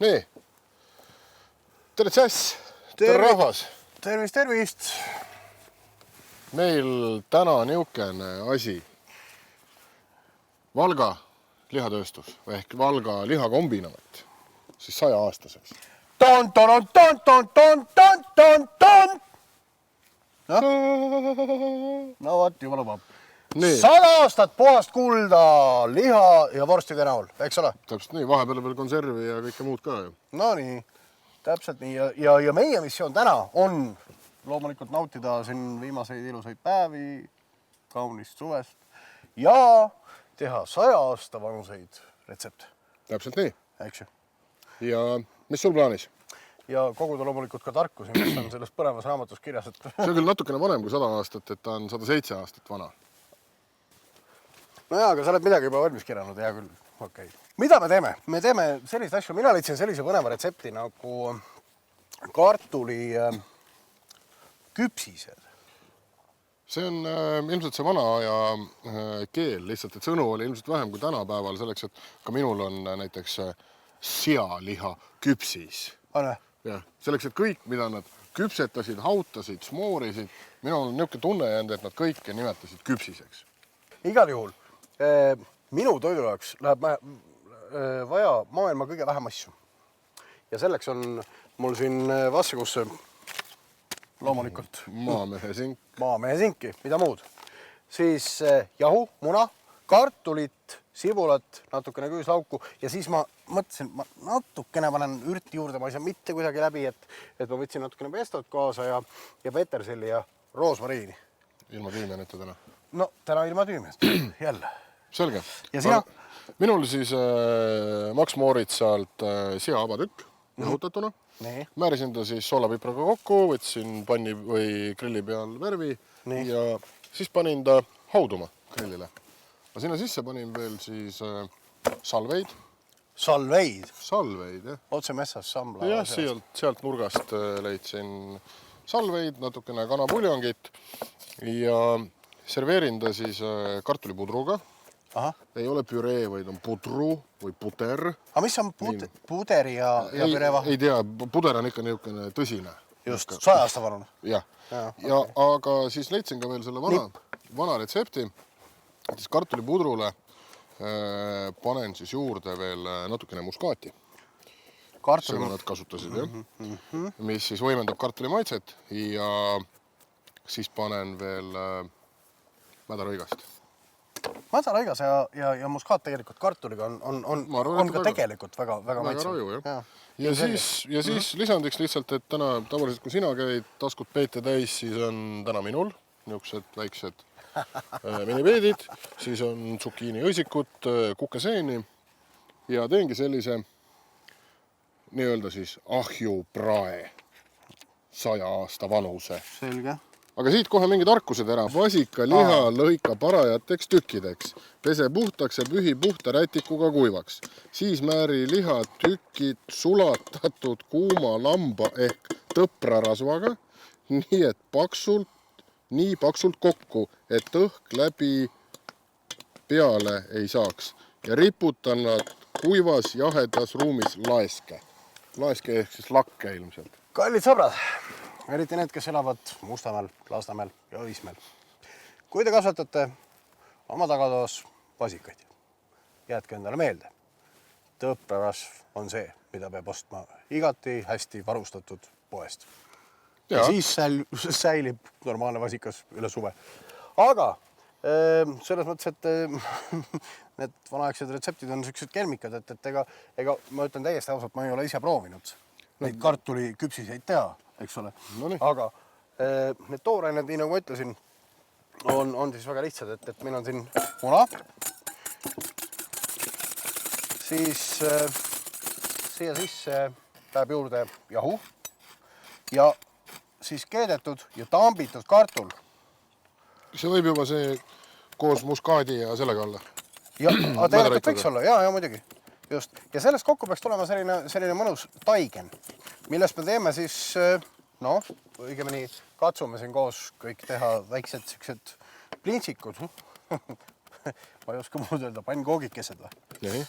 Nii. Tere tšäss! Tere rahvas! Tervist, tervist! Meil täna niukene asi. Valga lihatööstus ehk Valga lihakombinaat. Siis 100-aastaseks. Ton! No vot, juba lubab. 100 aastat puhast kulda, liha ja vorstide näol, eks ole? Täpselt nii, vahepeal veel konservi ja kõike muud ka. No nii, täpselt nii. Ja meie missioon täna on loomulikult nautida siin viimaseid ilusaid päevi, kaunist suvest ja teha 100 aasta vanuseid retsepte. Täpselt nii. Eks ju? Ja mis sul plaanis? Ja koguda loomulikult ka tarkusi, mis on selles põnevas raamatus kirjas. See on küll natukene vanem kui 100 aastat, et ta on 107 aastat vana. No jaa, aga sa oled midagi juba valmis kirjanud, hea küll. Okay. Mida me teeme? Me teeme sellist asju. Mina leidsin sellise põneva retsepti nagu kartuli küpsised. See on ilmselt see vana aja keel, lihtsalt, et sõnu oli ilmselt vähem kui tänapäeval selleks, et ka minul on näiteks sealiha küpsis. Anne? Ja, selleks, et kõik, mida nad küpsetasid, hautasid, smoorisid, minul on niuke tunne jäänud, et nad kõike nimetasid küpsiseks. Igal juhul. Minu toidu jaoks läheb vaja maailma kõige vähem asju. Ja selleks on mul siin vassakusse loomulikult maamehe sinki, mida muud. Siis jahu, muna, kartulit, sibulat, natukene küüslauku ja siis ma mõtlesin, ma natukene panen ürti juurde, ma ei saa mitte kuidagi läbi, et ma võtsin natukene pestot kaasa ja peterselli ja roosmariini. Ilma tüümeneta täna? No täna ilma tüümeneta, jälle. Selge. Ja sina? Minul siis Max Moritsalt seaabatükk jahutatuna. Määrisin ta siis soolapipraga kokku, võtsin panni või grilli peal värvi ja siis panin ta hauduma grillile. Aga sinna sisse panin veel siis salveid. Salveid? Salveid, jah. Otse messas sambla. Jah, sealt nurgast leidsin salveid, natukene kanapuljongit ja serveerin ta siis kartulipudruga. Ei ole püree, vaid on pudru või puder. Aga mis on puder ja püree vahe? Ei tea, puder on ikka niisugune tõsine. Just, 100 aasta vanune. Jah, aga siis leidsin ka veel selle vana retsepti. Siis kartulipudrule panen siis juurde veel natukene muskaati. Seda nad kasutasid, jah. Mis siis võimendab kartuli maitset ja siis panen veel mädarõigast. Mädarõigas ja muskaat tegelikult kartuliga on ka tegelikult väga maitsev. Ja siis lisandiks lihtsalt, et täna tavaliselt, kui sina käid taskut peete täis, siis on täna minul niisugused väiksed minipeedid, siis on tsukiini õisikut, kukeseeni ja teengi sellise nii-öelda siis ahjuprae 100 aasta vanuse. Selge. Aga siit kohe mingi tarkused ära. Vasika liha lõika parajateks tükkideks. Pese puhtaks ja pühi puhta rätikuga kuivaks. Siis määri liha tükid sulatatud kuuma lamba ehk tõprarasvaga, nii paksult kokku, et õhk läbi peale ei saaks. Ja riputan nad kuivas jahedas ruumis laeske. Laeske ehk siis lakke ilmselt. Kallid sõbrad! Eriti need, kes elavad Mustamäel, Lasnamäel ja Õismäel. Kui te kasvatate oma tagatoas vasikaid, jätke endale meelde. Tõprarasv on see, mida peab ostma igati hästi varustatud poest. Ja siis säilib normaalne vasikas üle suve. Aga selles mõttes, et need vanaaegsed retseptid on sellised kelmikad, et ega ma ütlen täiesti ausalt, ma ei ole ise proovinud neid kartuli küpsiseid teha. Eks ole. Aga need toorained, nii nagu ma ütlesin, on siis väga lihtsad, et meil on siin muna, siis siia sisse läheb juurde jahu ja siis keedetud ja tambitud kartul. See võib juba see koos muskaadi ja sellega olla? Aga tegelikult võiks olla, ja muidugi. Just. Ja sellest kokku peaks tulema selline mõnus taigen, millest me teeme siis, õigemini katsume siin koos kõik teha väiksed sellised plintsikud. ma ei oska muud öelda, pannkoogikesed või. nii.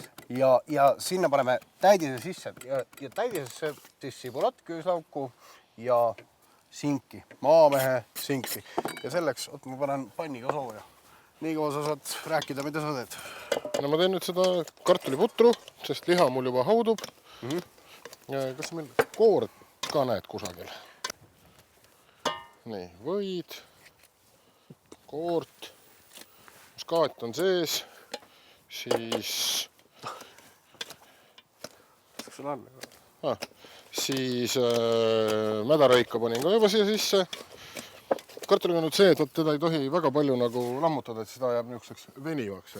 Ja sinna paneme täidise sisse ja täidisesse siis sibulat, küüslauku ja sinki, maamehe sinki. Ja selleks, oot ma panen panniga sooja. Nii kaua sa saad rääkida, mida sa teed? No ma teen nüüd seda kartuliputru, sest liha mul juba haudub. Kas meil koor ka näed kusagil? Nii, võid, koort, muskaat on sees, siis... siis mädarõika panin ka juba siia sisse. Kartuliga on nüüd see, et teda ei tohi väga palju nagu lammutada, et seda jääb niisuguseks venivaks.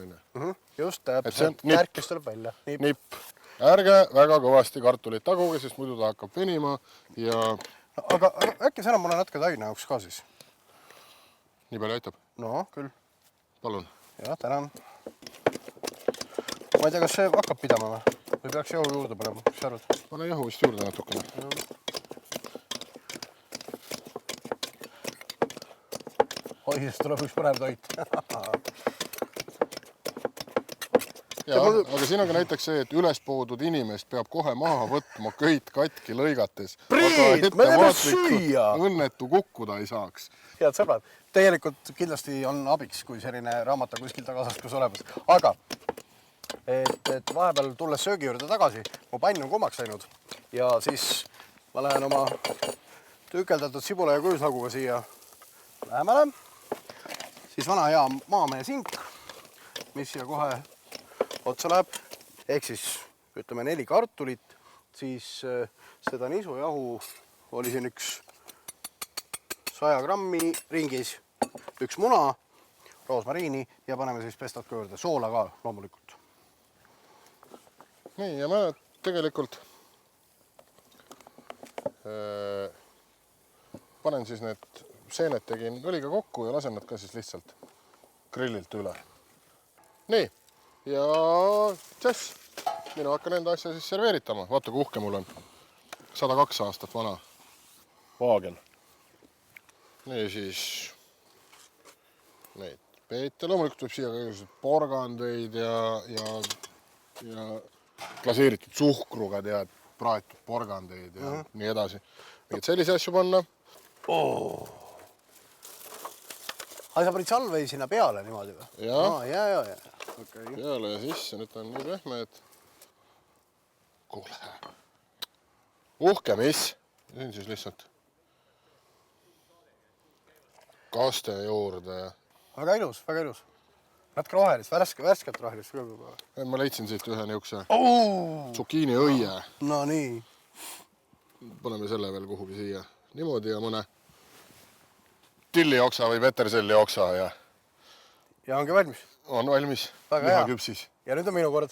Just täpselt, kärkis tuleb välja. Nipp. Ärge väga kõvasti kartulit taguge, sest muidu ta hakkab venima ja... Aga äkki sa enam mulle natuke taina jaoks ka siis? Nii palju aitab? No, küll. Palun. Jah, tänan. Ma ei tea, kas see hakkab pidama või peaks jahu juurde panema, mis sa arvad? Pane jahu vist juurde natukene. Oi, sest tuleb üks põnev toit. Ja, aga siin on ka näiteks see, et ülespoodud inimest peab kohe maha võtma köit katki lõigates. Priit, me teeme süüa! Õnnetu kukkuda ei saaks. Head sõbrad, tegelikult kindlasti on abiks, kui selline raamat on kuskil tagasaskus olemas. Aga, et vahepeal tulles söögi juurde tagasi, mu pann on kummaks läinud ja siis ma lähen oma tükeldatud sibula ja küüslauguga siia lähemale. Siis vana hea maamehe sink, mis siia kohe otsa läheb, ehk siis ütleme 4 kartulit, siis seda nisujahu oli siin üks 100 grammi ringis, üks muna, roosmariini ja paneme siis pestat ka juurde, soola ka loomulikult. Nii, ja ma tegelikult panen siis need seened tegin õliga kokku ja lasen nad ka siis lihtsalt grillilt üle. Nii. Ja tšess, mina hakkan enda asja siis serveeritama. Vaata, kui uhke mul on. 102 aastat vana vaagen. Nii siis neid peete. Loomulikult võib siia ka porgandeid ja glaseeritud suhkruga tead, praetud porgandeid ja nii edasi. Mingid sellise asju panna. Aga sa panid salvei sinna peale niimoodi või? Ja. Okay. Peale ja sisse, nüüd on nii pehme, et... Kuule. Uhke, mis? See on siis lihtsalt kaste juurde. Väga ilus, väga ilus. Natuke rohelist, värskelt rohelist. Ma leidsin siit ühe niisuguse tsukiini õie. No nii. Paneme selle veel kuhugi siia. Niimoodi ja mõne tillioksa või peterselli oksa ja... Ja ongi valmis? On valmis. Väga liha hea. küpsis. Ja nüüd on minu kord.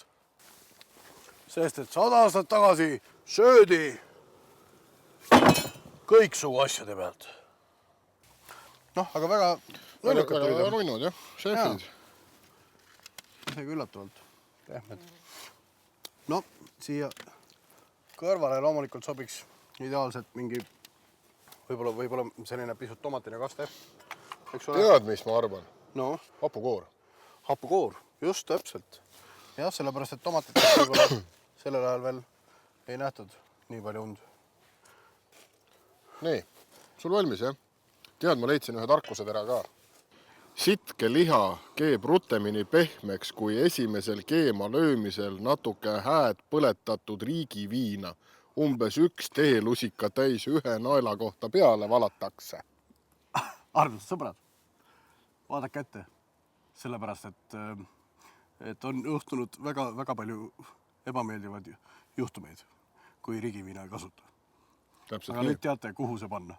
Sest, et 100 aastat tagasi söödi kõik sugu asjade pealt. Noh, aga väga lõnnukad tulid. Väga nunnud, jah. Šefid. Isegi üllatavalt. Pehmed. No, siia kõrvale loomulikult sobiks ideaalselt mingi võib-olla selline pisut tomatine kaste. Tead, mis ma arvan? No? Hapukoor. Hapukoor, just täpselt. Jah, sellepärast, et tomatitest võib-olla sellel ajal veel ei nähtud nii palju und. Nii, sul valmis, jah? Tead, ma leidsin ühe tarkusetera ka. Sitke liha keeb rutemini pehmeks, kui esimesel keema löömisel natuke hääd põletatud riigiviina umbes 1 teelusika täis 1 naela kohta peale valatakse. Armsad sõbrad, vaadake ette, sellepärast, et on juhtunud väga palju ebameeldivaid juhtumeid, kui riigiviina ei kasuta. Täpselt aga nii. nüüd teate, kuhu see panna.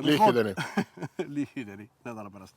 Lihideni. Lihideni nädala pärast.